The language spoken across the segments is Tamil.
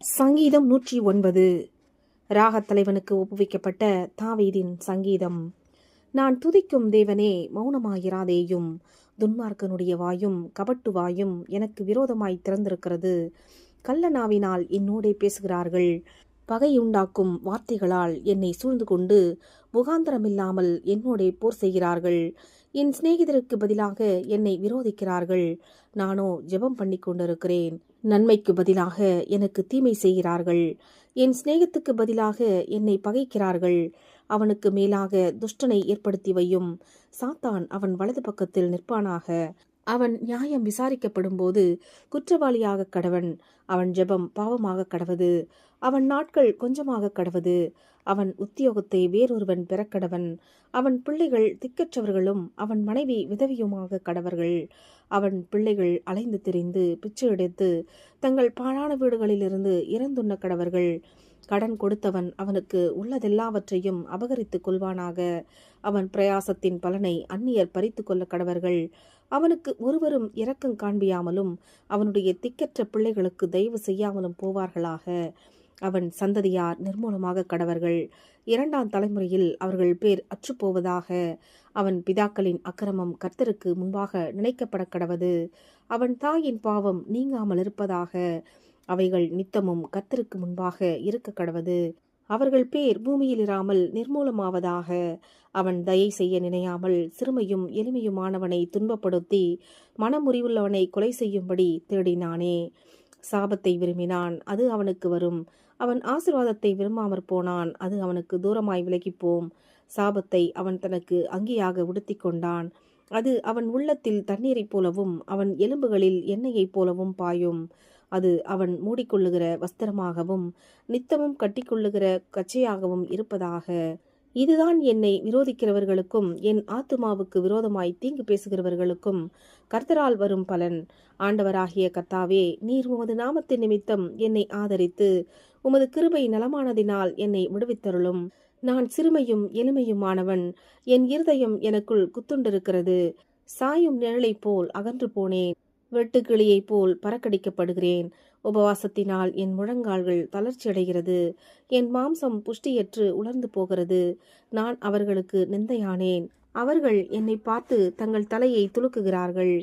சங்கீதம் 109. ராகத்தலைவனுக்கு ஒப்புவிக்கப்பட்ட தாவீதின் சங்கீதம். நான் துதிக்கும் தேவனே, மௌனமாயிராதேயும். துன்மார்க்கனுடைய வாயும் கபட்டு வாயும் எனக்கு விரோதமாய் திறந்திருக்கிறது. கள்ள நாவினால் என்னோடே பேசுகிறார்கள். பகையுண்டாக்கும் வார்த்தைகளால் என்னை சூழ்ந்து கொண்டு முகாந்தரமில்லாமல் என்னோடே போர் செய்கிறார்கள். என் சிநேகிதருக்கு பதிலாக என்னை விரோதிக்கிறார்கள். நானோ ஜெபம் பண்ணி கொண்டிருக்கிறேன். நன்மைக்கு பதிலாக எனக்கு தீமை செய்கிறார்கள். என் சிநேகத்துக்கு பதிலாக என்னை பகைக்கிறார்கள். அவனுக்கு மேலாக துஷ்டனை ஏற்படுத்தி வையும். சாத்தான் அவன் வலது பக்கத்தில் நிற்பானாக. அவன் நியாயம் விசாரிக்கப்படும் போது குற்றவாளியாக கடவன். அவன் ஜெபம் பாவமாக கடவது. அவன் நாட்கள் கொஞ்சமாக கடவது. அவன் உத்தியோகத்தை வேறொருவன் பெறக்கடவன். அவன் பிள்ளைகள் திக்கற்றவர்களும் அவன் மனைவி விதவியுமாக கடவர்கள். அவன் பிள்ளைகள் அலைந்து திரிந்து பிச்சை எடுத்து தங்கள் பாழான வீடுகளிலிருந்து இறந்துண்ண கடவர்கள். கடன் கொடுத்தவன் அவனுக்கு உள்ளதெல்லாவற்றையும் அபகரித்துக் கொள்வானாக. அவன் பிரயாசத்தின் பலனை அந்நியர் பறித்து கொள்ள கடவர்கள். அவனுக்கு ஒருவரும் இரக்கம் காண்பியாமலும் அவனுடைய திக்கற்ற பிள்ளைகளுக்கு தயவு செய்யாமலும் போவார்களாக. அவன் சந்ததியார் நிர்மூலமாக கடவர்கள். 2ஆம் தலைமுறையில் அவர்கள் பேர் அற்றுப்போவதாக. அவன் பிதாக்களின் அக்கிரமம் கர்த்தருக்கு முன்பாக நினைக்கப்பட கடவது. அவன் தாயின் பாவம் நீங்காமல் இருப்பதாக. அவைகள் நித்தமும் கர்த்தருக்கு முன்பாக இருக்க கடவது. அவர்கள் பேர் பூமியில் இராமல் நிர்மூலமாவதாக. அவன் தயை செய்ய நினையாமல் சிறுமையும் எளிமையுமானவனை துன்பப்படுத்தி மனமுறிவுள்ளவனை கொலை செய்யும்படி தேடினானே. சாபத்தை விரும்பினான், அது அவனுக்கு வரும். அவன் ஆசீர்வாதத்தை விரும்பாமற் போனான், அது அவனுக்கு தூரமாய் விலகிப்போம். சாபத்தை அவன் தனக்கு அங்கியாக உடுத்தி கொண்டான். அது அவன் உள்ளத்தில் தண்ணீரைப் போலவும் அவன் எலும்புகளில் எண்ணெயைப் போலவும் பாயும். அது அவன் மூடிக்கொள்ளுகிற வஸ்திரமாகவும் நித்தமும் கட்டிக்கொள்ளுகிற கச்சையாகவும் இருப்பதாக. இதுதான் என்னை விரோதிக்கிறவர்களுக்கும் என் ஆத்துமாவுக்கு விரோதமாய் தீங்கு பேசுகிறவர்களுக்கும் கர்த்தரால் வரும் பலன். ஆண்டவராகிய கர்த்தாவே, நீர் உமது நாமத்தின் நிமித்தம் என்னை ஆதரித்து உமது கிருபை நலமானதினால் என்னை விடுவித்தருளும். நான் சிறுமையும் எளிமையுமானவன். என் இருதயம் எனக்குள் குத்துண்டிருக்கிறது. சாயும் நிழலைப் போல் அகன்று போனேன். வெட்டுக்கிளியைப் போல் பறக்கடிக்கப்படுகிறேன். உபவாசத்தினால் என் முழங்கால்கள் தளர்ச்சியடைகிறது. என் மாம்சம் புஷ்டியற்று உலர்ந்து போகிறது. நான் அவர்களுக்கு நிந்தையானேன். அவர்கள் என்னை பார்த்து தங்கள் தலையை துலுக்குகிறார்கள்.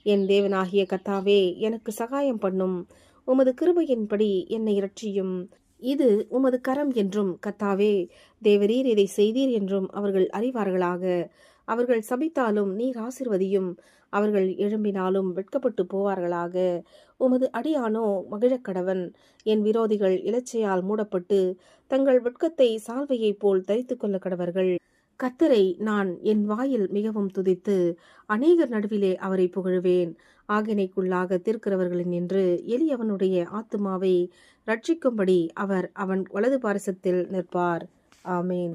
என் தேவனாகிய கர்த்தாவே, எனக்கு சகாயம் பண்ணும். உமது கிருபையின்படி என்னை இரட்சியும். இது உமது கரம் என்றும் கர்த்தாவே, தேவரீர் இதை செய்தீர் என்றும் அவர்கள் அறிவார்களாக. அவர்கள் சபித்தாலும் நீர் ஆசீர்வதியும். அவர்கள் எழும்பினாலும் வெட்கப்பட்டு போவார்களாக. உமது அடியானோ மகிழக்கடவன். என் விரோதிகள் இலச்சையால் மூடப்பட்டு தங்கள் வெட்கத்தை சால்வையைப் போல் தரித்து கொள்ள கடவர்கள். கர்த்தரை நான் என் வாயில் மிகவும் துதித்து அநேகர் நடுவிலே அவரை புகழுவேன். ஆகினைக்குள்ளாக தீர்க்கிறவர்களின் என்று எளியவனுடைய ஆத்துமாவை ரட்சிக்கும்படி அவர் அவன் வலது பாரிசத்தில் நிற்பார். ஆமேன்.